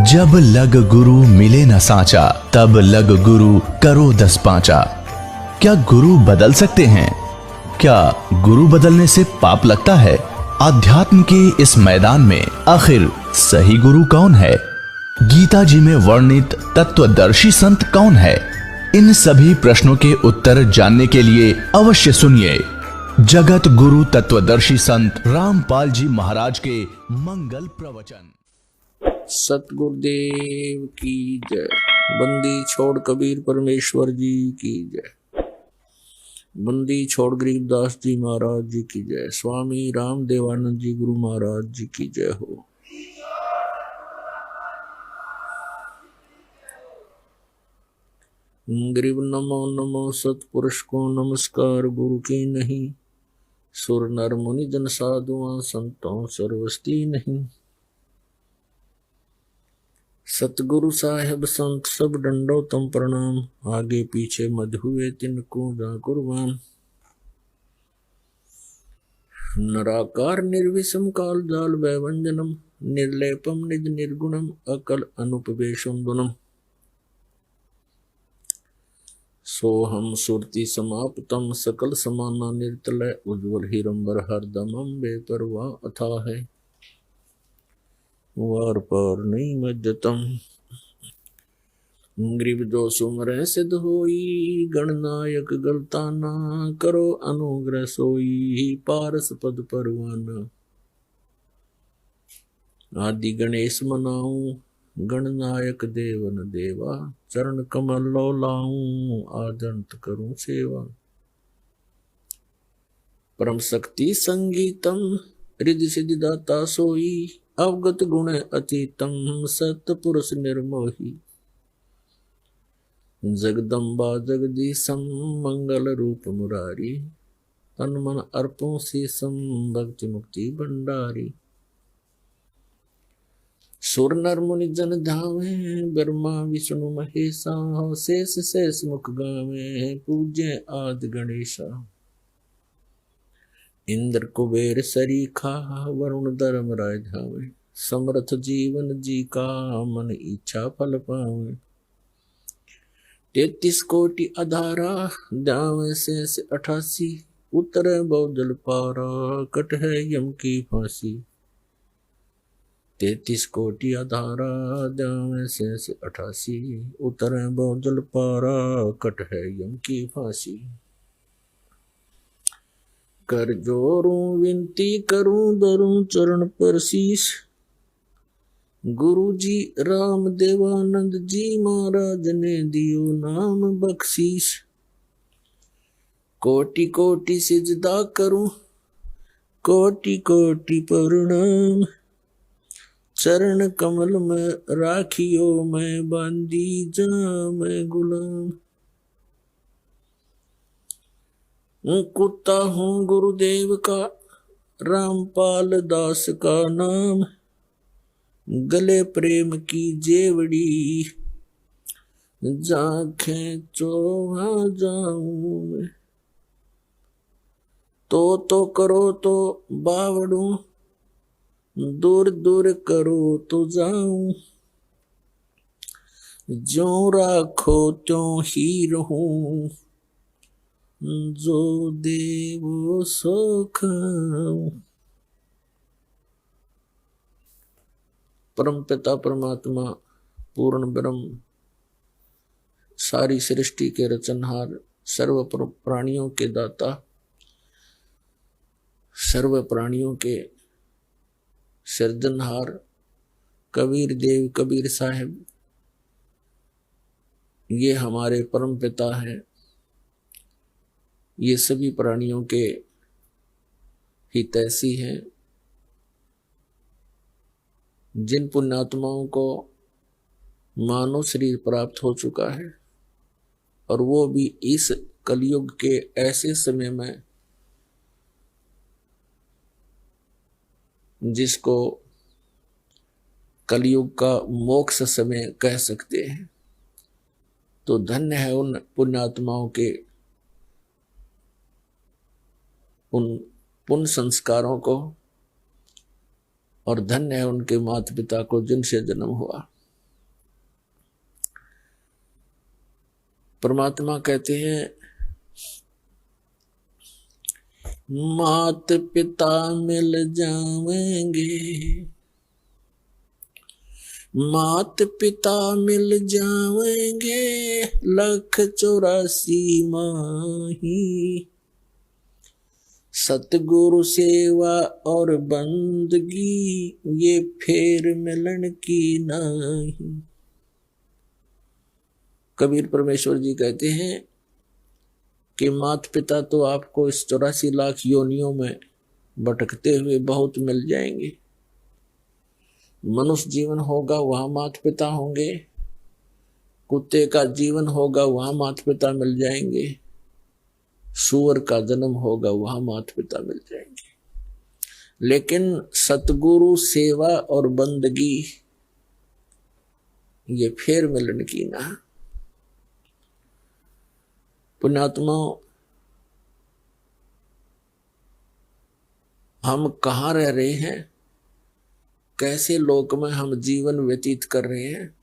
जब लग गुरु मिले न साचा, तब लग गुरु करो 10 पांचा। क्या गुरु बदल सकते हैं? क्या गुरु बदलने से पाप लगता है? अध्यात्म के इस मैदान में आखिर सही गुरु कौन है? गीता जी में वर्णित तत्वदर्शी संत कौन है? इन सभी प्रश्नों के उत्तर जानने के लिए अवश्य सुनिए जगत गुरु तत्वदर्शी संत रामपाल जी महाराज के मंगल प्रवचन। सतगुरुदेव की जय। बंदी छोड़ कबीर परमेश्वर जी की जय। बंदी छोड़ गरीबदास जी महाराज जी की जय। स्वामी राम देवानंद जी गुरु महाराज जी की जय हो। गरीब नमो नमो सतपुरुष को नमस्कार गुरु की नहीं। सुर नर मुनि जन साधुआं संतों सर्वस्ती नहीं। सतगुरु साहेब संत सब डंडो तम प्रणाम। आगे पीछे मध हुए तिनको जा कुर्बान। नराकार निर्विषम काल जाल वैवंजनम। निर्लेपम निज निर्गुणम अकल अनुपवेशम दुनम। सोहम सुरति समाप्तम सकल समाना निर्तलय। उज्ज्वल हिरंबर हरदमम बेपरवाह अथा है। वार पार नहीं मज्जतम। ग्रीब जो सुमर सिद्ध होई। गणनायक गलताना करो अनुग्रह सोई। पारस पद परवाना। आदि गणेश मनाऊं गणनायक देवन देवा। चरण कमल लो लाऊं आदंत करूं सेवा। परम शक्ति संगीतम रिद्धि सिद्धि दाता सोई। अवगत गुण अतीतम सतपुरुष निर्मोही। जगदम्बा जगदीशम मंगल रूप मुरारी। तन मन अर्पों शीसम भक्ति मुक्ति भंडारी। सुर नर मुनि जन धावे। ब्रह्मा विष्णु महेशा। शेष शेष मुख गावे। पूज्य आदि गणेशा। इंद्र कुबेर सरीखा। वरुण धर्म राय धावे। समर्थ जीवन जी का मन इच्छा फल पावे। 33 कोटि अधारा दावे शेष 88। उतरे बहुजल पारा कट है यम की फांसी। 33 कोटि अधारा दावे शेष 88। उतरे बहुजल पारा कट है यम की फांसी। कर जोरूं विनती करूं धरूं चरण पर शीश। गुरु जी राम देवानंद जी महाराज ने दियो नाम बख्शीश। कोटि कोटि सिजदा करूं कोटि कोटि प्रणाम। चरण कमल में राखियो मैं बांधी जा मैं गुलाम। कुत्ता हूँ गुरुदेव का रामपाल दास का नाम। गले प्रेम की जेवड़ी जाखें चोहा जाऊं मैं। तो करो तो बावड़ू दूर दूर करो तो जाऊं। ज्यों राखो त्यों ही रहूं। जो देवो सो खाऊं। परम पिता परमात्मा पूर्ण ब्रह्म सारी सृष्टि के रचनहार सर्व प्राणियों के दाता सर्व प्राणियों के सृजनहार कबीर देव कबीर साहिब ये हमारे परम पिता हैं। ये सभी प्राणियों के हितैषी हैं। जिन पुण्यात्माओं को मानव शरीर प्राप्त हो चुका है और वो भी इस कलयुग के ऐसे समय में जिसको कलयुग का मोक्ष समय कह सकते हैं, तो धन्य है उन पुण्यात्माओं के उन पुण्य संस्कारों को और धन्य है उनके माता पिता को जिनसे जन्म हुआ। परमात्मा कहते हैं मात पिता मिल जाएंगे, मात पिता मिल जाएंगे, 184 माही, सतगुरु सेवा और बंदगी ये फेर मिलन की नहीं। कबीर परमेश्वर जी कहते हैं कि मात पिता तो आपको इस 84 लाख योनियों में भटकते हुए बहुत मिल जाएंगे। मनुष्य जीवन होगा वहां माता पिता होंगे, कुत्ते का जीवन होगा वहां माता पिता मिल जाएंगे, सूअर का जन्म होगा वहां माता पिता मिल जाएंगे, लेकिन सतगुरु सेवा और बंदगी ये फेर मिलन की ना। पुण्यात्मा, हम कहाँ रह रहे हैं, कैसे लोक में हम जीवन व्यतीत कर रहे हैं,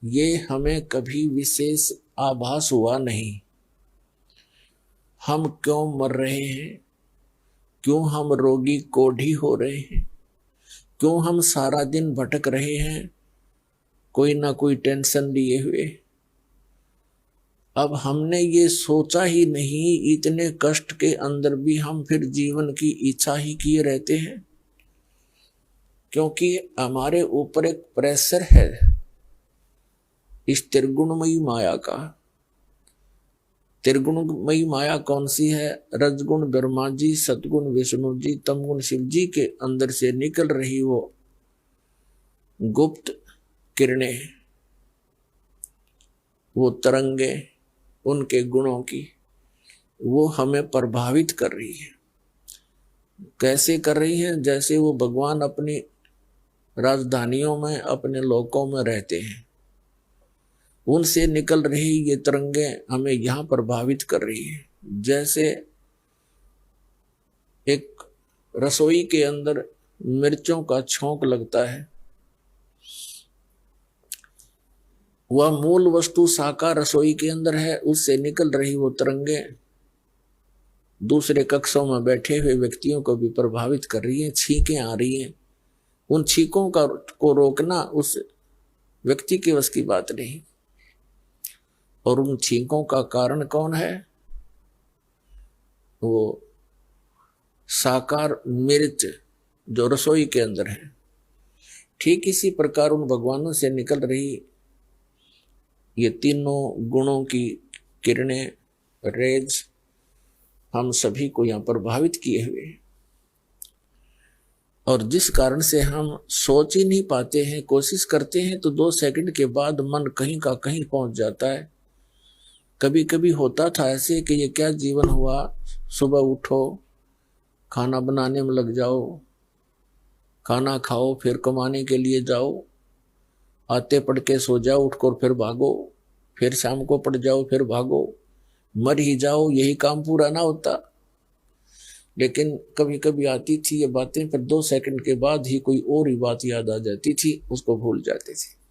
ये हमें कभी विशेष आभास हुआ नहीं। हम क्यों मर रहे हैं, क्यों हम रोगी कोढ़ी हो रहे हैं, क्यों हम सारा दिन भटक रहे हैं कोई ना कोई टेंशन लिए हुए। अब हमने ये सोचा ही नहीं, इतने कष्ट के अंदर भी हम फिर जीवन की इच्छा ही किए रहते हैं, क्योंकि हमारे ऊपर एक प्रेशर है इस त्रिगुणमयी माया का। त्रिगुणमयी माया कौन सी है? रजगुण ब्रह्मा जी, सतगुण विष्णु जी, तमगुण शिव जी के अंदर से निकल रही वो गुप्त किरणें, वो तरंगे उनके गुणों की, वो हमें प्रभावित कर रही है। कैसे कर रही है? जैसे वो भगवान अपनी राजधानियों में, अपने लोकों में रहते हैं, उनसे निकल रही ये तरंगे हमें यहां प्रभावित कर रही है। जैसे एक रसोई के अंदर मिर्चों का छौंक लगता है, वह मूल वस्तु साकार रसोई के अंदर है, उससे निकल रही वो तरंगे दूसरे कक्षों में बैठे हुए व्यक्तियों को भी प्रभावित कर रही है। छींकें आ रही हैं, उन छींकों को रोकना उस व्यक्ति के वश की बात नहीं। और उन छींकों का कारण कौन है? वो साकार मिर्च जो रसोई के अंदर है। ठीक इसी प्रकार उन भगवानों से निकल रही ये तीनों गुणों की किरणें, रेज हम सभी को यहाँ प्रभावित किए हुए हैं, और जिस कारण से हम सोच ही नहीं पाते हैं। कोशिश करते हैं तो 2 सेकंड के बाद मन कहीं का कहीं पहुंच जाता है। कभी कभी होता था ऐसे कि ये क्या जीवन हुआ, सुबह उठो, खाना बनाने में लग जाओ, खाना खाओ, फिर कमाने के लिए जाओ, आते पढ़ के सो जाओ, उठकर फिर भागो, फिर शाम को पढ़ जाओ, फिर भागो, मर ही जाओ, यही काम पूरा ना होता। लेकिन कभी कभी आती थी ये बातें, फिर 2 सेकंड के बाद ही कोई और ही बात याद आ जाती थी, उसको भूल जाते थे।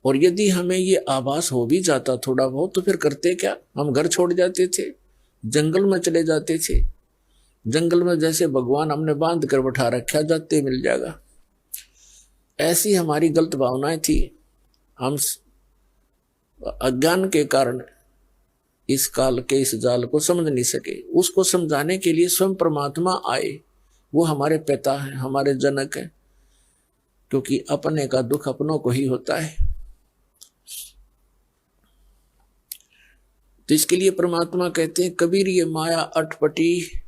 और यदि हमें ये आभास हो भी जाता थोड़ा बहुत, तो फिर करते क्या? हम घर छोड़ जाते थे, जंगल में चले जाते थे। जंगल में जैसे भगवान हमने बांध कर बैठा रखा, जाते मिल जाएगा। ऐसी हमारी गलत भावनाएं थी। हम अज्ञान के कारण इस काल के इस जाल को समझ नहीं सके। उसको समझाने के लिए स्वयं परमात्मा आए। वो हमारे पिता हैं, हमारे जनक हैं, क्योंकि अपने का दुख अपनों को ही होता है। तो इसके लिए परमात्मा कहते हैं, कबीर ये माया अटपटी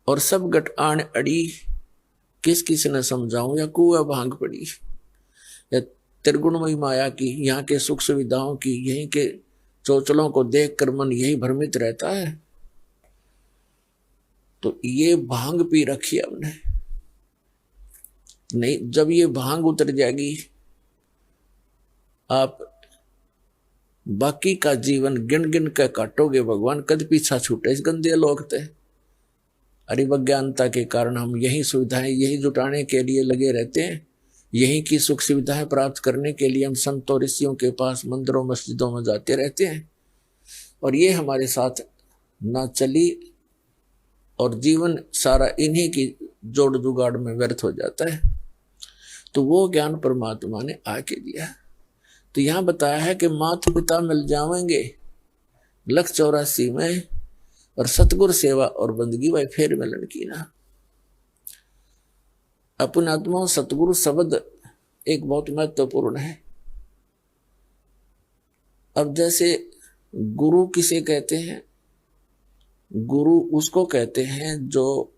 और सब गट आण अड़ी, किस किस ने समझाऊं या कुआ भांग पड़ी। या त्रिगुणमयी माया की, यहाँ के सुख सुविधाओं की, यहीं के चोचलों को देखकर मन यही भ्रमित रहता है। तो ये भांग पी रखी हमने नहीं। जब ये भांग उतर जाएगी, आप बाकी का जीवन गिन गिन कर काटोगे। भगवान कद पीछा छूटे इस गंदे लोक ते। अरिवज्ञानता के कारण हम यही सुविधाएं, यही जुटाने के लिए लगे रहते हैं। यही की सुख सुविधाएं प्राप्त करने के लिए हम संतों ऋषियों के पास, मंदिरों मस्जिदों में जाते रहते हैं। और ये हमारे साथ ना चली और जीवन सारा इन्हीं की जोड़ जुगाड़ में व्यर्थ हो जाता है। तो वो ज्ञान परमात्मा ने आके दिया। तो यहां बताया है कि माता पिता मिल जाएंगे लख 84 में, और सतगुरु सेवा और बंदगी भाई फिर मिलन की ना। अपने आत्मा सतगुरु शब्द एक बहुत महत्वपूर्ण है। अब जैसे गुरु किसे कहते हैं? गुरु उसको कहते हैं जो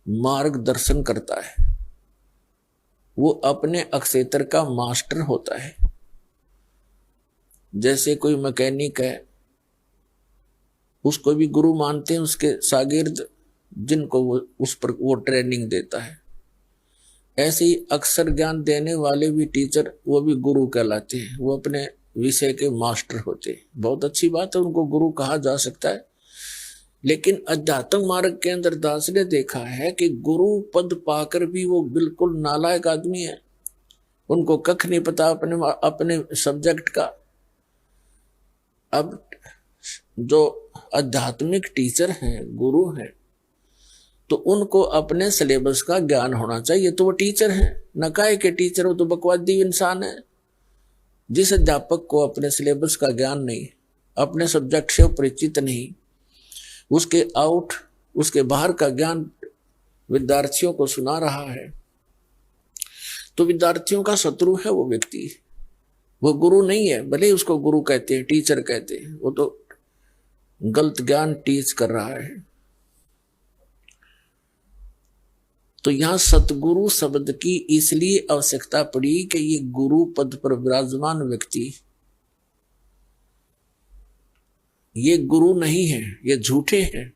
मार्गदर्शन करता है, वो अपने अक्षेत्र का मास्टर होता है। जैसे कोई मैकेनिक है, उसको भी गुरु मानते हैं, उसके शागिर्द जिनको वो उस पर वो ट्रेनिंग देता है। ऐसे ही अक्षर ज्ञान देने वाले भी टीचर, वो भी गुरु कहलाते हैं, वो अपने विषय के मास्टर होते हैं। बहुत अच्छी बात है, उनको गुरु कहा जा सकता है। लेकिन अध्यात्म मार्ग के अंदर दास ने देखा है कि गुरु पद पाकर भी वो बिल्कुल नालायक आदमी है, उनको कख नहीं पता अपने सब्जेक्ट का। अब जो आध्यात्मिक टीचर हैं, गुरु हैं, तो उनको अपने सिलेबस का ज्ञान होना चाहिए। तो वो टीचर हैं, न काहे के टीचर हो तो बकवादी इंसान है। जिस अध्यापक को अपने सिलेबस का ज्ञान नहीं, अपने सब्जेक्ट से परिचित नहीं, उसके बाहर का ज्ञान विद्यार्थियों को सुना रहा है, तो विद्यार्थियों का शत्रु है वो व्यक्ति। वो गुरु नहीं है, भले ही उसको गुरु कहते हैं, टीचर कहते हैं, वो तो गलत ज्ञान टीच कर रहा है। तो यहां सतगुरु शब्द की इसलिए आवश्यकता पड़ी कि ये गुरु पद पर विराजमान व्यक्ति ये गुरु नहीं है, ये झूठे हैं,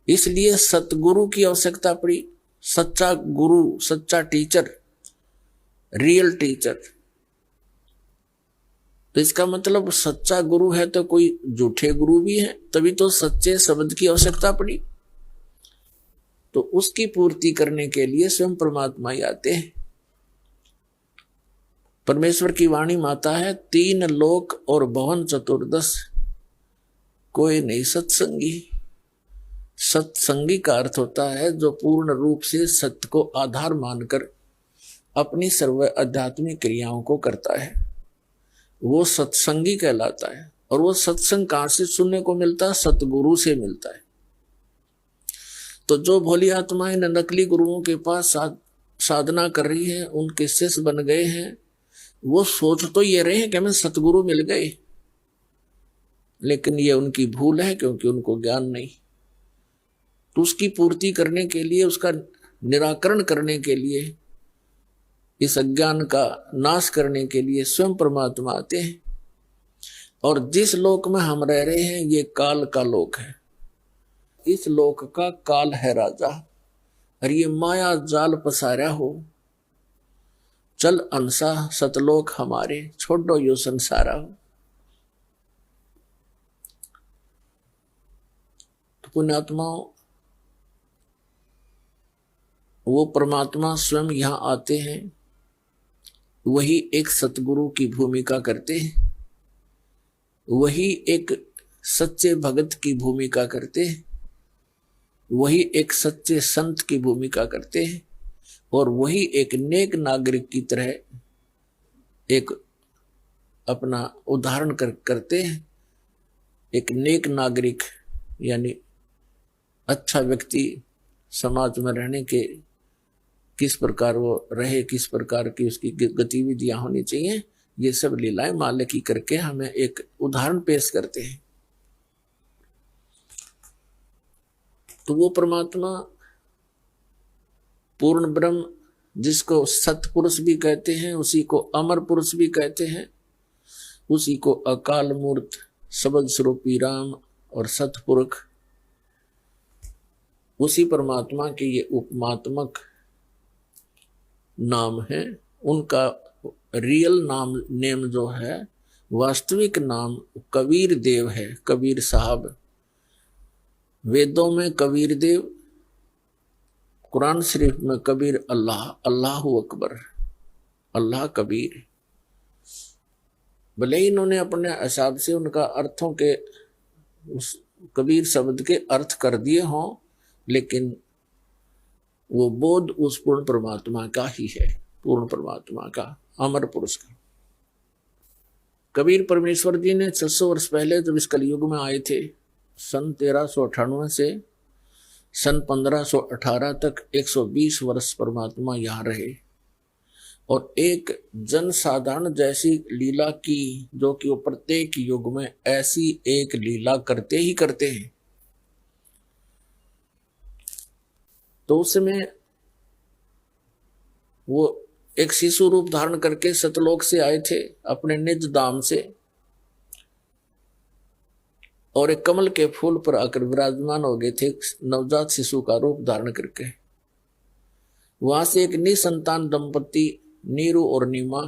इसलिए सतगुरु की आवश्यकता पड़ी। सच्चा गुरु, सच्चा टीचर, रियल टीचर। तो इसका मतलब सच्चा गुरु है तो कोई झूठे गुरु भी है, तभी तो सच्चे शब्द की आवश्यकता पड़ी। तो उसकी पूर्ति करने के लिए स्वयं परमात्मा ही आते हैं। परमेश्वर की वाणी माता है, 3 लोक और भवन चतुर्दश कोई नहीं सत्संगी। सत्संगी का अर्थ होता है जो पूर्ण रूप से सत्य को आधार मानकर अपनी सर्व आध्यात्मिक क्रियाओं को करता है, वो सत्संगी कहलाता है। और वो सत्संग कहां से सुनने को मिलता है? सतगुरु से मिलता है। तो जो भोली आत्माएं नकली गुरुओं के पास साधना कर रही है, उनके शिष्य बन गए हैं, वो सोच तो ये रहे हैं कि हमें सतगुरु मिल गए, लेकिन ये उनकी भूल है, क्योंकि उनको ज्ञान नहीं। तो उसकी पूर्ति करने के लिए, उसका निराकरण करने के लिए, इस अज्ञान का नाश करने के लिए स्वयं परमात्मा आते हैं। और जिस लोक में हम रह रहे हैं, ये काल का लोक है। इस लोक का काल है राजा, और ये माया जाल पसारा हो। चल अंसा सतलोक हमारे, छोड़ो यो संसारा हो। तो पुण्यात्माओं, वो परमात्मा स्वयं यहां आते हैं, वही एक सतगुरु की भूमिका करते हैं, वही एक सच्चे भगत की भूमिका करते हैं, वही एक सच्चे संत की भूमिका करते हैं, और वही एक नेक नागरिक की तरह एक अपना उदाहरण करते हैं। एक नेक नागरिक यानी अच्छा व्यक्ति समाज में रहने के किस प्रकार वो रहे, किस प्रकार की उसकी गतिविधियां होनी चाहिए, ये सब लीलाएं माले की करके हमें एक उदाहरण पेश करते हैं। तो वो परमात्मा पूर्ण ब्रह्म, जिसको सतपुरुष भी कहते हैं, उसी को अमर पुरुष भी कहते हैं, उसी को अकाल मूर्त, शब्द स्वरूपी राम और सतपुरुष, उसी परमात्मा के ये उपमात्मक नाम है। उनका रियल नेम जो है, वास्तविक नाम कबीर देव है, कबीर साहब। वेदों में कबीर देव, कुरान शरीफ में कबीर अल्लाह, अल्लाहु अकबर, अल्लाह कबीर। भले ही इन्होंने अपने हिसाब से उनका अर्थों के उस कबीर शब्द के अर्थ कर दिए हों, लेकिन वो बोध उस पूर्ण परमात्मा का ही है, पूर्ण परमात्मा का, अमर पुरुष का। कबीर परमेश्वर जी ने 600 वर्ष पहले जब इस कलयुग में आए थे, सन 1398 से सन 1518 तक 120 वर्ष परमात्मा यहाँ रहे और एक जन साधारण जैसी लीला की, जो कि वो प्रत्येक युग में ऐसी एक लीला करते ही करते हैं। तो उस समय वो एक शिशु रूप धारण करके सतलोक से आए थे अपने निज धाम से, और एक कमल के फूल पर आकर विराजमान हो गए थे नवजात शिशु का रूप धारण करके। वहां से एक निसंतान दंपति नीरू और नीमा,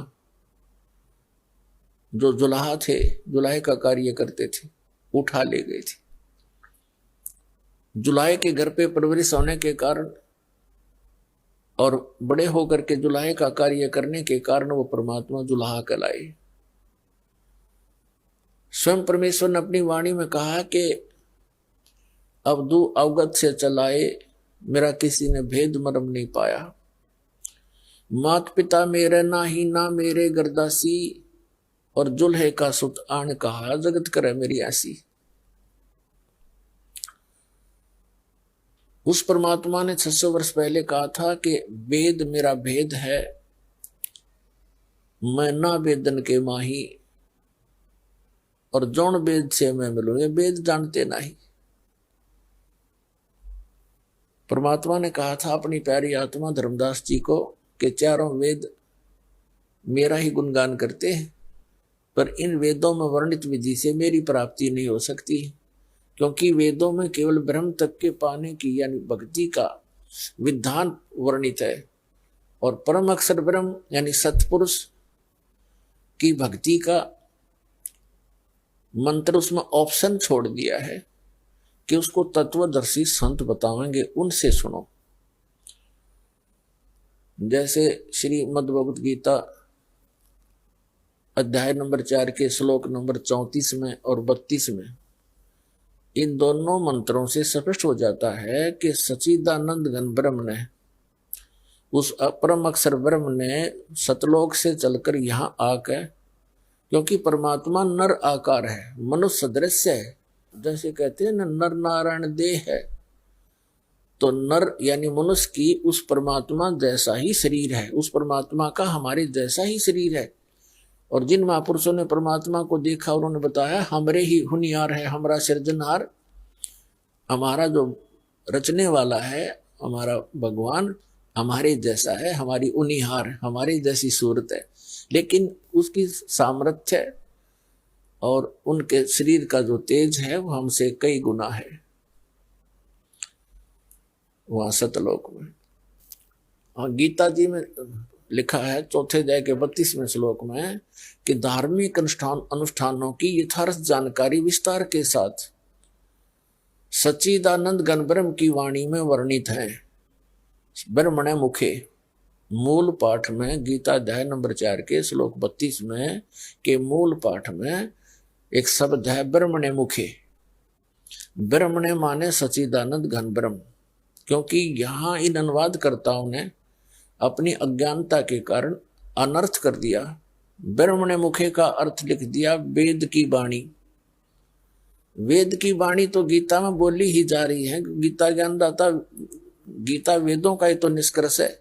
जो जुलाहा थे, जुलाहे का कार्य करते थे, उठा ले गए थे। जुलाहे के घर पे परवरिश होने के कारण और बड़े होकर के जुलाहे का कार्य करने के कारण वो परमात्मा जुलाहा कहलाए। स्वयं परमेश्वर ने अपनी वाणी में कहा कि अवधू अवगत से चलाए, मेरा किसी ने भेद मर्म नहीं पाया। मात पिता मेरे ना ही ना मेरे गर्दासी, और जुल्हे का सुत आन कहा जगत करे मेरी ऐसी। उस परमात्मा ने 600 वर्ष पहले कहा था कि वेद मेरा भेद है, मैं ना वेदन के माही, और जौन वेद से मैं मिलूं, ये वेद जानते नहीं। परमात्मा ने कहा था अपनी प्यारी आत्मा धर्मदास जी को कि चारों वेद मेरा ही गुणगान करते हैं, पर इन वेदों में वर्णित विधि से मेरी प्राप्ति नहीं हो सकती, क्योंकि वेदों में केवल ब्रह्म तक के पाने की यानी भक्ति का विधान वर्णित है, और परम अक्षर ब्रह्म यानी सतपुरुष की भक्ति का मंत्र उसमें ऑप्शन छोड़ दिया है कि उसको तत्वदर्शी संत बतावेंगे, उनसे सुनो। जैसे श्री मद्भगवत गीता अध्याय नंबर 4 के श्लोक नंबर 34 में और 32 में, इन दोनों मंत्रों से स्पष्ट हो जाता है कि सच्चिदानंद घन ब्रह्म ने, उस अपरम अक्षर ब्रह्म ने सतलोक से चलकर यहाँ आकर, क्योंकि परमात्मा नर आकार है, मनुष्य सदृश्य है, जैसे कहते हैं ना नर नारायण देह है, तो नर यानी मनुष्य की उस परमात्मा जैसा ही शरीर है, उस परमात्मा का हमारे जैसा ही शरीर है। और जिन महापुरुषों ने परमात्मा को देखा उन्होंने बताया हमरे ही हुनियार है, हमारा सृजनहार, हमारा जो रचने वाला है, हमारा भगवान हमारे जैसा है, हमारी उनिहार, हमारी जैसी सूरत है, लेकिन उसकी सामर्थ्य और उनके शरीर का जो तेज है वो हमसे कई गुना है वहां सतलोक में। और गीता जी में लिखा है 4th अध्याय के 32वें श्लोक में कि धार्मिक अनुष्ठानों की यथार्थ जानकारी विस्तार के साथ सच्चिदानंद घन ब्रह्म की वाणी में वर्णित है। ब्रह्मणे मुखे मूल पाठ में, गीता अध्याय नंबर 4 के श्लोक 32 में के मूल पाठ में एक शब्द है ब्रह्मणे मुखे। ब्रह्मणे माने सच्चिदानंद घन ब्रह्म, क्योंकि यहाँ इन अनुवादकर्ताओं ने अपनी अज्ञानता के कारण अनर्थ कर दिया। ब्रह्मणे मुखे का अर्थ लिख दिया वेद की वाणी। वेद की वाणी तो गीता में बोली ही जा रही है, गीता ज्ञानदाता, गीता वेदों का ही तो निष्कर्ष है।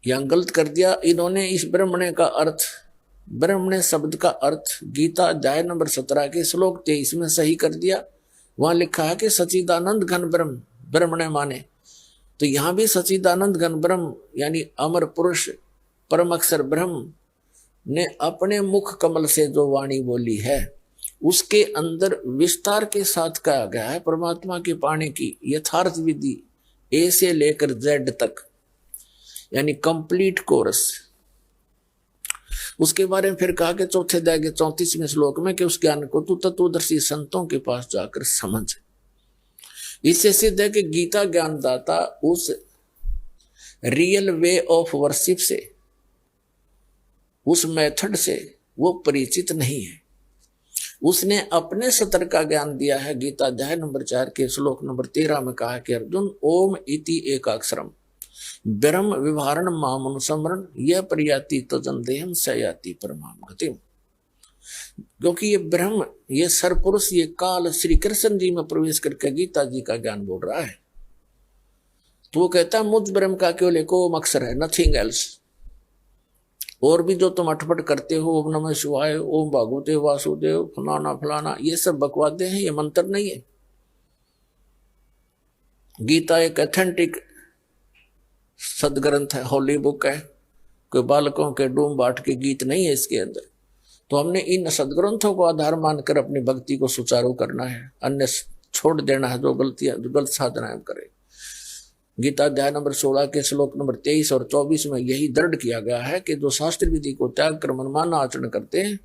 यहां गलत कर दिया इन्होंने। इस ब्रह्मणे का अर्थ, ब्रह्मणे शब्द का अर्थ गीता अध्याय नंबर 17 के श्लोक 23 में सही कर दिया। वहां लिखा है कि सच्चिदानंद घन ब्रह्म, ब्रह्मणे माने, तो यहां भी सच्चिदानंद घन ब्रह्म यानी अमर पुरुष परम अक्षर ब्रह्म ने अपने मुख कमल से जो वाणी बोली है उसके अंदर विस्तार के साथ कहा गया है परमात्मा के पाने की यथार्थ विधि, ए से लेकर जेड तक, यानी कंप्लीट कोर्स। उसके बारे में फिर कहा कि 4th अध्याय के 34वें श्लोक में कि उस ज्ञान को तू तत्वदर्शी संतों के पास जाकर समझ। इससे सिद्ध है कि गीता ज्ञानदाता उस रियल वे ऑफ वर्शिप से, उस मेथड से वो परिचित नहीं है। उसने अपने सतर का ज्ञान दिया है। गीता अध्याय नंबर 4 के श्लोक नंबर 13 में कहा कि अर्जुन ओम इति एकाक्षरम ब्रह्म विभारण मामनुसमरण यह प्रयाति तजन देहम सयाति परमाम गतिम। क्योंकि ये ब्रह्म, ये सरपुरुष, ये काल श्री कृष्ण जी में प्रवेश करके गीता जी का ज्ञान बोल रहा है। तो वो कहता है मुझ ब्रह्म का केवल एक ओम अक्षर है, नथिंग एल्स। और भी जो तुम अटपट करते हो, ओम नमः शिवाय, ओम भागवते वासुदेव, फलाना फलाना, ये सब बकवादे हैं, ये मंत्र नहीं है। गीता एक ऑथेंटिक सदग्रंथ है, होली बुक है, कोई बालकों के डूम बाट के गीत नहीं है इसके अंदर। तो हमने इन सदग्रंथों को आधार मानकर अपनी भक्ति को सुचारू करना है, अन्य छोड़ देना है जो गलतियां, जो गलत साधनाएं करे। गीता अध्याय नंबर 16 के श्लोक नंबर 23 और 24 में यही दृढ़ किया गया है कि जो शास्त्र विधि को त्याग कर मनमाना आचरण करते हैं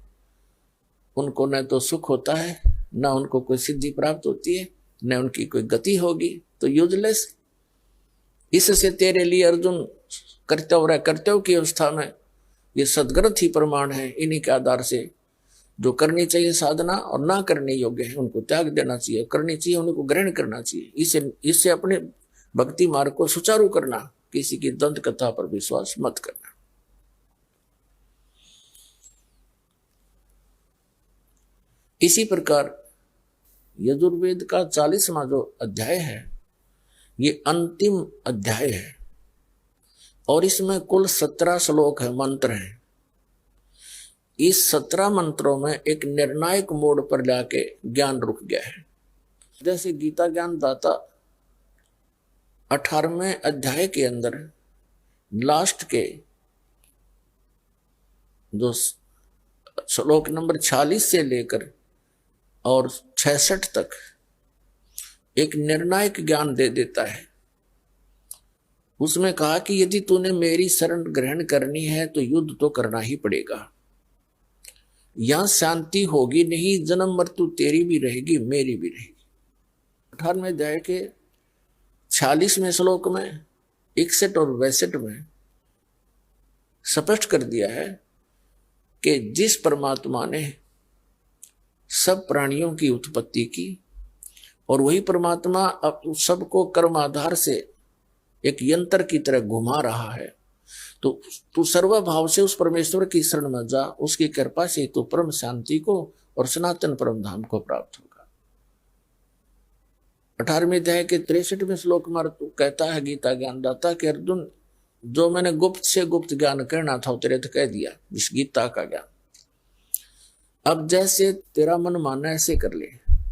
उनको न तो सुख होता है, न उनको कोई सिद्धि प्राप्त होती है, न उनकी कोई गति होगी, तो यूजलेस। इससे तेरे लिए अर्जुन कर्तव्य की अवस्था में ये सदग्रंथ ही प्रमाण है। इन्हीं के आधार से जो करनी चाहिए साधना और ना करने योग्य है उनको त्याग देना चाहिए, करनी चाहिए उनको ग्रहण करना चाहिए। इससे अपने भक्ति मार्ग को सुचारू करना, किसी की दंत कथा पर विश्वास मत करना। इसी प्रकार यजुर्वेद का 40वां जो अध्याय है ये अंतिम अध्याय है और इसमें कुल 17 श्लोक है, मंत्र है। इस 17 मंत्रों में एक निर्णायक मोड़ पर जाके ज्ञान रुक गया है। जैसे गीता ज्ञान दाता 18वें अध्याय के अंदर लास्ट के जो श्लोक नंबर 46 से लेकर और 66 तक एक निर्णायक ज्ञान दे देता है। उसमें कहा कि यदि तूने मेरी शरण ग्रहण करनी है तो युद्ध तो करना ही पड़ेगा, यहां शांति होगी नहीं, जन्म मृत्यु तेरी भी रहेगी मेरी भी रहेगी। 18वें अध्याय के 46वें श्लोक में 61 और 62 में स्पष्ट कर दिया है कि जिस परमात्मा ने सब प्राणियों की उत्पत्ति की और वही परमात्मा अब सबको कर्म आधार से एक यंत्र की तरह घुमा रहा है, तो तू सर्वभाव से उस परमेश्वर की शरण में जा, उसकी कृपा से तू परम शांति को और सनातन परम धाम को प्राप्त होगा। 18वें अध्याय के 63वें श्लोक में कहता है गीता ज्ञानदाता कि अर्जुन जो मैंने गुप्त से गुप्त ज्ञान करना था तेरे तो कह दिया, इस गीता का ज्ञान। अब जैसे तेरा मन मानना ऐसे कर ले,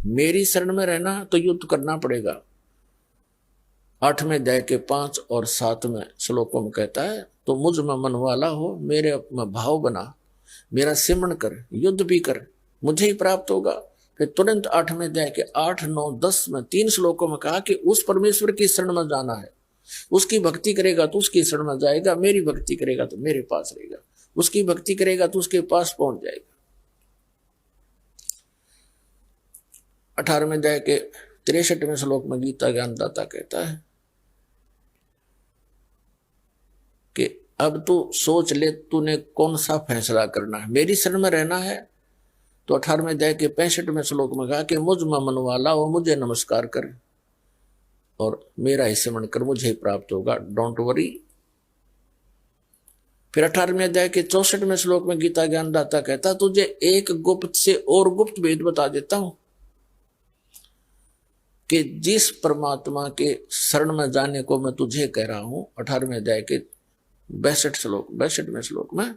मेरी शरण में रहना तो युद्ध करना पड़ेगा। 8वें अध्याय के 5 और 7वें श्लोकों में कहता है तो मुझ में मन वाला हो, मेरे में भाव बना, मेरा सिमरण कर, युद्ध भी कर, मुझे ही प्राप्त होगा। फिर तुरंत 8वें अध्याय के 8, 9, 10 में 3 श्लोकों में कहा कि उस परमेश्वर की शरण में जाना है, उसकी भक्ति करेगा तो उसकी शरण में जाएगा, मेरी भक्ति करेगा तो मेरे पास रहेगा, उसकी भक्ति करेगा तो उसके पास पहुंच जाएगा। 18वें अध्याय के 63वें श्लोक में गीता ज्ञानदाता कहता है कि अब तू सोच ले तूने कौन सा फैसला करना है, मेरी शरण में रहना है। तो 18वें अध्याय के 65वें श्लोक में कहा कि मुझ में मन वाला वो मुझे नमस्कार कर और मेरा ही स्मरण कर, मुझे ही प्राप्त होगा, डोंट वरी। फिर 18वें अध्याय के 64वें श्लोक में गीता ज्ञानदाता कहता तुझे एक गुप्त से और गुप्त भेद बता देता हूं कि जिस परमात्मा के शरण में जाने को मैं तुझे कह रहा हूं, 18वें अध्याय के 62वें श्लोक में,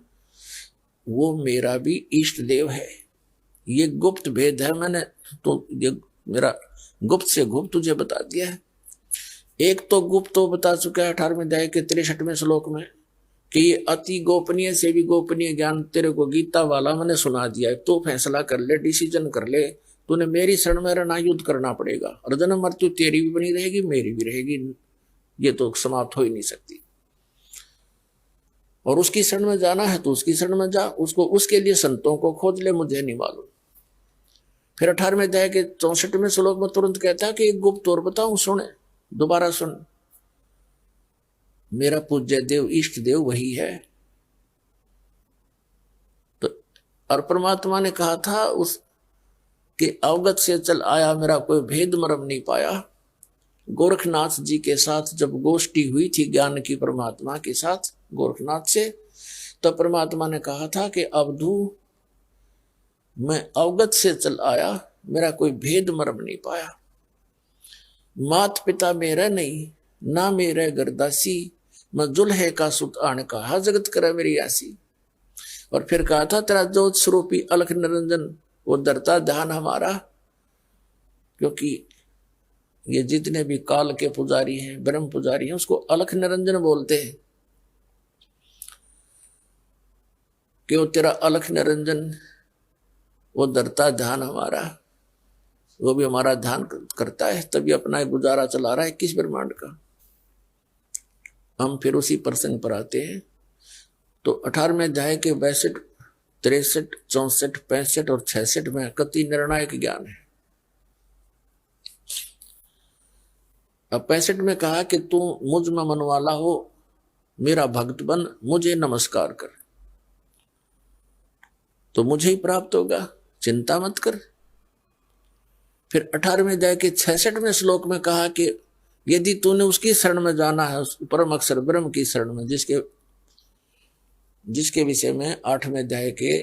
वो मेरा भी इष्ट देव है। ये गुप्त भेद है, मैंने तो ये मेरा गुप्त से गुप्त तुझे बता दिया है। एक तो गुप्त तो बता चुका है 18वें अध्याय के 63वें श्लोक में कि ये अति गोपनीय से भी गोपनीय ज्ञान तेरे को गीता वाला मैंने सुना दिया है, तो फैसला कर ले, डिसीजन कर ले, तूने मेरी शरण में रहना, युद्ध करना पड़ेगा और जन्म मृत्यु तेरी भी बनी रहेगी मेरी भी रहेगी, ये तो समाप्त हो ही नहीं सकती। और उसकी शरण में जाना है तो उसकी शरण में जा, उसको उसके लिए संतों को खोज ले, मुझे नहीं मालूम। फिर 18वें अध्याय के 64वें श्लोक में तुरंत कहता है कि एक गुप्त और बताऊं, सुने, दोबारा सुन, मेरा पूज्य देव इष्ट देव वही है। तो और परमात्मा ने कहा था उस कि अवगत से चल आया मेरा कोई भेद मरम नहीं पाया। गोरखनाथ जी के साथ जब गोष्ठी हुई थी ज्ञान की परमात्मा के साथ गोरखनाथ से, तो परमात्मा ने कहा था कि अवधू मैं अवगत से चल आया मेरा कोई भेद मरम नहीं पाया। मात पिता मेरा नहीं ना मेरे गरदासी, मैं जुल्हे का सुत आने कहा जगत करे मेरी आसी। और फिर कहा था तेरा ज्योत स्वरूपी अलख निरंजन वो धरता ध्यान हमारा, क्योंकि ये जितने भी काल के पुजारी हैं ब्रह्म पुजारी हैं उसको अलख निरंजन बोलते हैं कि वो तेरा अलख निरंजन वो धरता ध्यान हमारा, वो भी हमारा ध्यान करता है तभी अपना गुजारा चला रहा है किस ब्रह्मांड का। हम फिर उसी प्रसंग पर आते हैं। तो 18वें अध्याय के 62, 63, 64, 65 और 66 में कति निर्णायक ज्ञान है। अब 65 में कहा कि तू मुझ में मन वाला हो, मेरा भक्त बन, मुझे नमस्कार कर तो मुझे ही प्राप्त होगा, चिंता मत कर। फिर 18वें अध्याय के 66वें श्लोक में कहा कि यदि तूने उसकी शरण में जाना है, उस परम अक्षर ब्रह्म की शरण में, जिसके विषय में 8वें अध्याय के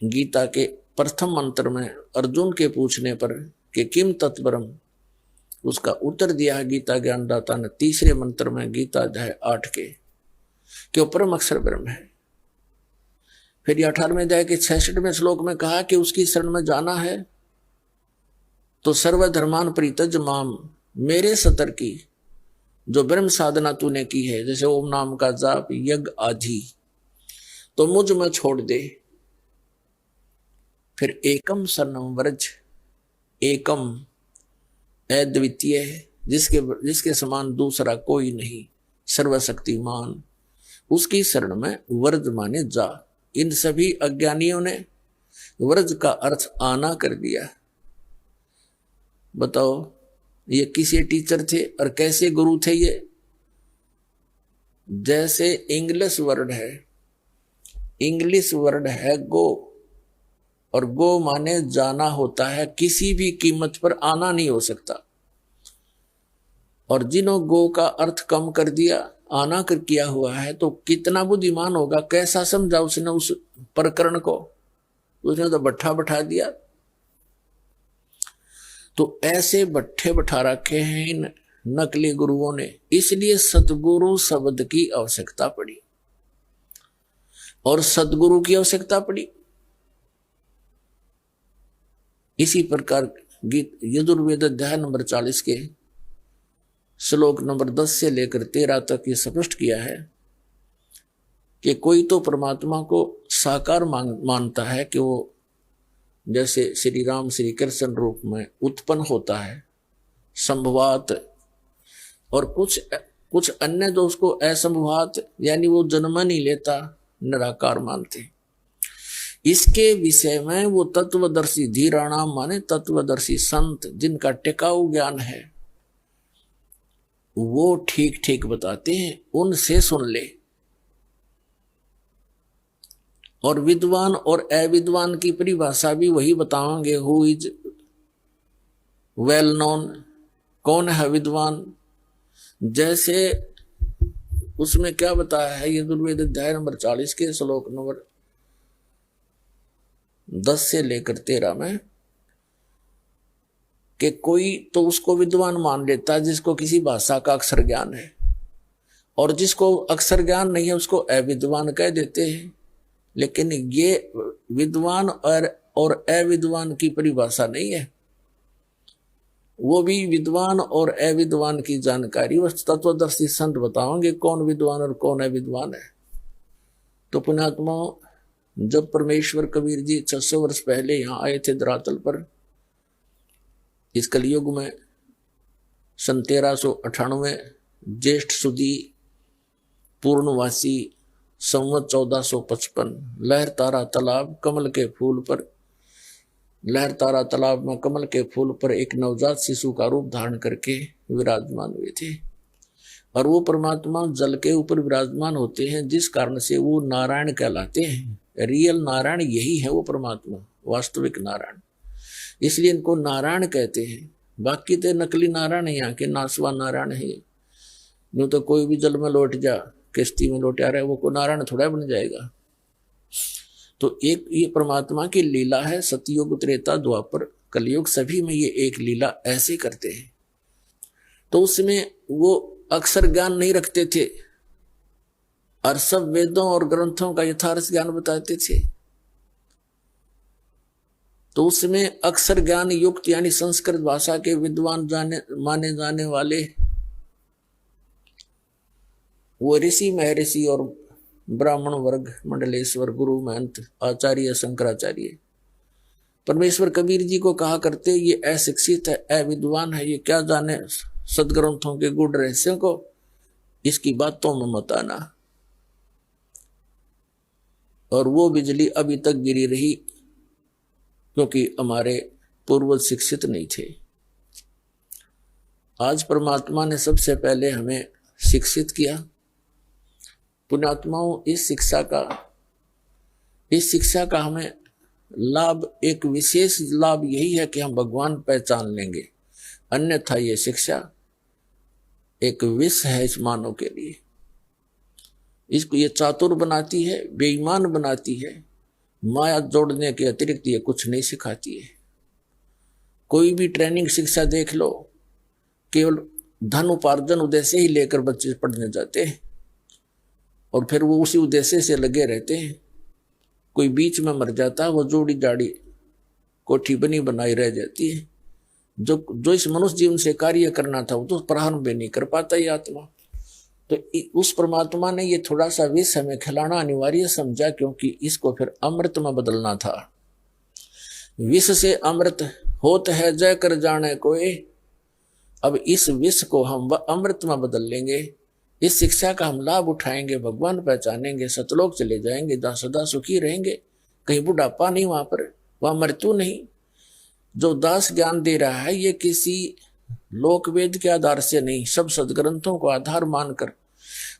गीता के प्रथम मंत्र में अर्जुन के पूछने पर कि किम तत्ब्रह्म, उसका उत्तर दिया है गीता ज्ञानदाता ने 3रे मंत्र में गीता अध्याय 8 के कि वो परम अक्षर ब्रह्म है। फिर 18वें अध्याय के 66वें श्लोक में कहा कि उसकी शरण में जाना है तो सर्वधर्मान परित्यज माम, मेरे सतर की जो ब्रह्म साधना तूने की है जैसे ओम नाम का जाप यज्ञ आदि, तो मुझ में छोड़ दे। फिर एकम शरणम व्रज, एकम अद्वितीय है, जिसके समान दूसरा कोई नहीं, सर्वशक्तिमान, उसकी शरण में व्रज माने जा। इन सभी अज्ञानियों ने व्रज का अर्थ आना कर दिया। बताओ ये किसे टीचर थे और कैसे गुरु थे ये? जैसे इंग्लिश वर्ड है गो, और गो माने जाना होता है, किसी भी कीमत पर आना नहीं हो सकता। और जिन्हों गो का अर्थ कम कर दिया, आना कर किया हुआ है, तो कितना बुद्धिमान होगा, कैसा समझा उसने उस प्रकरण को, उसने तो बट्ठा बैठा दिया। तो ऐसे बट्ठे बैठा रखे हैं इन नकली गुरुओं ने, इसलिए सतगुरु शब्द की आवश्यकता पड़ी और सदगुरु की आवश्यकता पड़ी। इसी प्रकार गीत यजुर्वेद अध्याय नंबर 40 के श्लोक नंबर 10 से लेकर 13 तक ये स्पष्ट किया है कि कोई तो परमात्मा को साकार मानता है कि वो जैसे श्री राम श्री कृष्ण रूप में उत्पन्न होता है संभवात, और कुछ अन्य जो उसको असंभवात यानी वो जन्म नहीं लेता निराकार मानते। इसके विषय में वो तत्वदर्शी धीराणाम माने तत्वदर्शी संत जिनका टिकाऊ ज्ञान है वो ठीक ठीक बताते हैं, उनसे सुन ले। और विद्वान और अविद्वान की परिभाषा भी वही बताएंगे। हु इज वेल नोन, कौन है विद्वान, जैसे उसमें क्या बताया है यजुर्वेद अध्याय नंबर 40 के श्लोक नंबर 10 से लेकर 13 में कि कोई तो उसको विद्वान मान लेता है जिसको किसी भाषा का अक्षर ज्ञान है, और जिसको अक्षर ज्ञान नहीं है उसको अविद्वान कह देते हैं। लेकिन ये विद्वान और अविद्वान की परिभाषा नहीं है, वो भी विद्वान और अविद्वान की जानकारी वो तत्वदर्शी संत बताओगे कौन विद्वान और कौन अविद्वान है। तो पुण्यात्मा, जब परमेश्वर कबीर जी 600 वर्ष पहले यहाँ आए थे धरातल पर, इस कलयुग में 1398 ज्येष्ठ सुदी पूर्णवासी संवत 1455 लहर तारा तालाब कमल के फूल पर, लहर तारा तालाब में कमल के फूल पर एक नवजात शिशु का रूप धारण करके विराजमान हुए थे। और वो परमात्मा जल के ऊपर विराजमान होते हैं, जिस कारण से वो नारायण कहलाते हैं। रियल नारायण यही है वो परमात्मा, वास्तविक नारायण। इसलिए इनको नारायण कहते हैं। बाकी तो नकली नारायण है, यहाँ के नासवा नारायण है। यूं तो कोई भी जल में लौट जा, किश्ती में लौट आ रहा है, वो को नारायण थोड़ा बन जाएगा। तो एक ये परमात्मा की लीला है। सतयुग, त्रेता, द्वापर, कलयुग, सभी में ये एक लीला ऐसे करते हैं। तो उसमें वो अक्षर ज्ञान नहीं रखते थे और सब वेदों और ग्रंथों का यथार्थ ज्ञान बताते थे। तो उसमें अक्षर ज्ञान युक्त यानी संस्कृत भाषा के विद्वान माने जाने वाले वो ऋषि, महर्षि और ब्राह्मण वर्ग, मंडलेश्वर, गुरु, महंत, आचार्य, शंकराचार्य, परमेश्वर कबीर जी को कहा करते ये अशिक्षित है, अविद्वान है, ये क्या जाने सदग्रंथों के गुड़ रहस्यों को, इसकी बातों में मत आना। और वो बिजली अभी तक गिरी रही क्योंकि हमारे पूर्वज शिक्षित नहीं थे। आज परमात्मा ने सबसे पहले हमें शिक्षित किया। पुण्यात्माओं, इस शिक्षा का हमें लाभ, एक विशेष लाभ यही है कि हम भगवान पहचान लेंगे। अन्यथा ये शिक्षा एक विष है इस मानव के लिए। इसको ये चातुर बनाती है, बेईमान बनाती है, माया जोड़ने के अतिरिक्त ये कुछ नहीं सिखाती है। कोई भी ट्रेनिंग शिक्षा देख लो, केवल धन उपार्जन उद्देश्य ही लेकर बच्चे पढ़ने जाते हैं और फिर वो उसी उद्देश्य से लगे रहते हैं। कोई बीच में मर जाता, वो जोड़ी जाड़ी कोठी बनी बनाई रह जाती है। जो इस मनुष्य जीवन से कार्य करना था वो तो प्रारंभ भी नहीं कर पाता ये आत्मा। तो उस परमात्मा ने ये थोड़ा सा विष हमें खिलाना अनिवार्य समझा, क्योंकि इसको फिर अमृत में बदलना था। विष से अमृत होत है जय कर जाने कोई। अब इस विष को हम अमृत में बदल लेंगे। इस शिक्षा का हम लाभ उठाएंगे, भगवान पहचानेंगे, सतलोक चले जाएंगे, जहाँ सदा सुखी रहेंगे। कहीं बुढ़ापा नहीं वहां पर, वहां मृत्यु नहीं। जो दास ज्ञान दे रहा है ये किसी लोकवेद के आधार से नहीं, सब सदग्रंथों को आधार मानकर,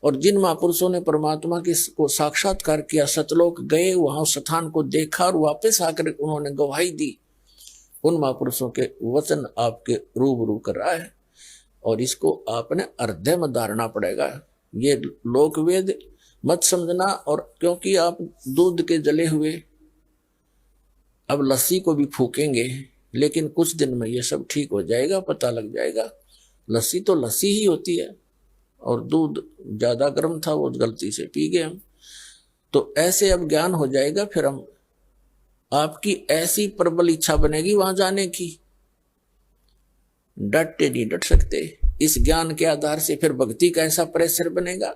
और जिन महापुरुषों ने परमात्मा को साक्षात्कार किया, सतलोक गए, वहां स्थान को देखा और वापस आकर उन्होंने गवाही दी, उन महापुरुषों के वचन आपके रूबरू कर रहा है। और इसको आपने हृदय में धारना पड़ेगा। ये लोकवेद मत समझना। और क्योंकि आप दूध के जले हुए अब लस्सी को भी फूकेंगे, लेकिन कुछ दिन में ये सब ठीक हो जाएगा, पता लग जाएगा। लस्सी तो लस्सी ही होती है और दूध ज्यादा गर्म था, वो गलती से पी गए हम। तो ऐसे अब ज्ञान हो जाएगा, फिर हम आपकी ऐसी प्रबल इच्छा बनेगी वहां जाने की, डटते नहीं डट सकते। इस ज्ञान के आधार से फिर भक्ति का ऐसा प्रेशर बनेगा।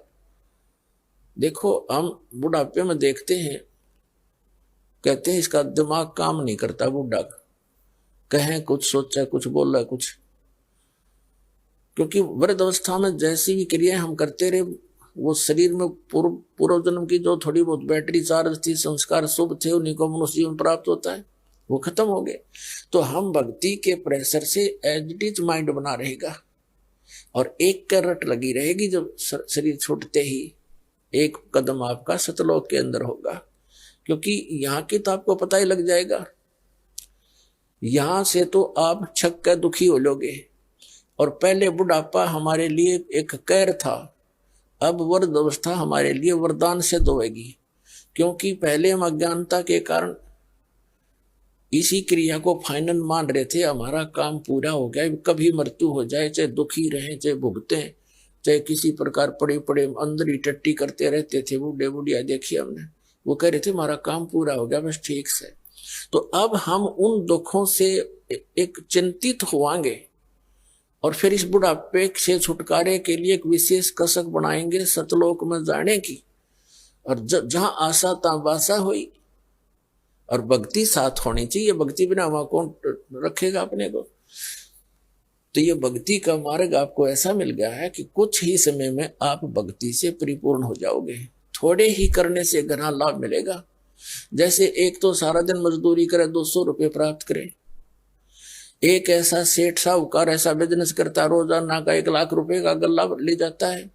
देखो हम बुढ़ापे में देखते हैं, कहते हैं इसका दिमाग काम नहीं करता, बुढ़ा कहें कुछ, सोचा कुछ, बोला कुछ। क्योंकि वृद्ध अवस्था में जैसी भी क्रियाएं हम करते रहे, वो शरीर में पूर्व जन्म की जो थोड़ी बहुत बैटरी चार्ज थी, संस्कार शुभ थे, उन्हीं को मनुष्य जीवन प्राप्त होता है, वो खत्म हो गए। तो हम भक्ति के प्रेशर से एज इट इज माइंड बना रहेगा और एक करट लगी रहेगी। जब शरीर छूटते ही एक कदम आपका सतलोक के अंदर होगा, क्योंकि यहाँ की तो आपको पता ही लग जाएगा। यहां से तो आप छक कर दुखी हो लोगे। और पहले बुढ़ापा हमारे लिए एक कैर था, अब वृद्ध अवस्था हमारे लिए वरदान सिद्ध होगी। क्योंकि पहले हम अज्ञानता के कारण इसी क्रिया को फाइनल मान रहे थे, हमारा काम पूरा हो गया, कभी मृत्यु हो जाए, चाहे दुखी रहें, चाहे भुगते, चाहे किसी प्रकार पड़े पड़े अंदर ही टट्टी करते रहते थे। बूढ़े बुढ़िया देखिए हमने, वो कह रहे थे हमारा काम पूरा हो गया, बस ठीक से। तो अब हम उन दुखों से एक चिंतित होवांगे और फिर इस बुढ़ापे से छुटकारे के लिए एक विशेष कसक बनाएंगे सतलोक में जाने की। और जहां आशा तहां बासा हुई, और भक्ति साथ होनी चाहिए। भक्ति बिना वहां कौन रखेगा अपने को। तो ये भक्ति का मार्ग आपको ऐसा मिल गया है कि कुछ ही समय में आप भक्ति से परिपूर्ण हो जाओगे। थोड़े ही करने से घना लाभ मिलेगा। जैसे एक तो सारा दिन मजदूरी करे, 200 रुपये प्राप्त करे। एक ऐसा सेठ साहूकार ऐसा बिजनेस करता, रोजाना का 1 लाख रुपए का गल्ला ले जाता है,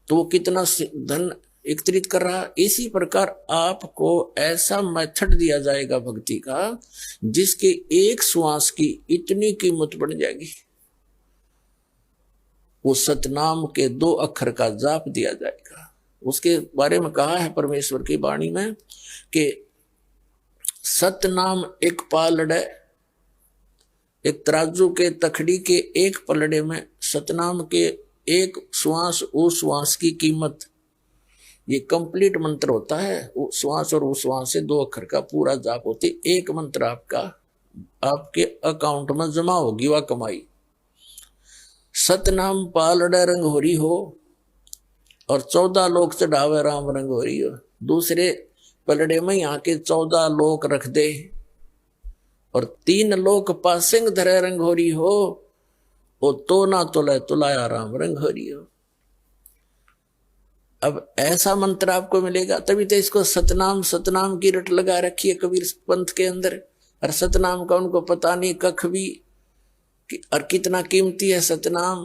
तो वो कितना धन एकत्रित कर रहा। इसी प्रकार आपको ऐसा मेथड दिया जाएगा भक्ति का जिसके एक श्वास की इतनी कीमत बढ़ जाएगी। वो सतनाम के 2 अक्षर का जाप दिया जाएगा। उसके बारे में कहा है परमेश्वर की वाणी में कि सतनाम एक पालड़े, एक तराजू के तखड़ी के एक पलड़े में सतनाम के एक श्वास उस श्वास की कीमत। ये कंप्लीट मंत्र होता है। वो श्वास और उस श्वास से 2 अक्षर का पूरा जाप होती। एक मंत्र आपका आपके अकाउंट में जमा होगी वह कमाई। सतनाम पालड़े रंग हो रही हो और 14 लोक चढ़ावे राम रंग हो रही हो। दूसरे पलड़े में यहाँ के 14 लोक रख दे और 3 लोक पासिंग धरे रंग हो रही हो, वो तो ना तुला तुलाया राम रंग हो रही हो। अब ऐसा मंत्र आपको मिलेगा, तभी तो इसको सतनाम सतनाम की रट लगा रखी है कबीर पंथ के अंदर। और सतनाम का उनको पता नहीं कख भी और कितना कीमती है सतनाम।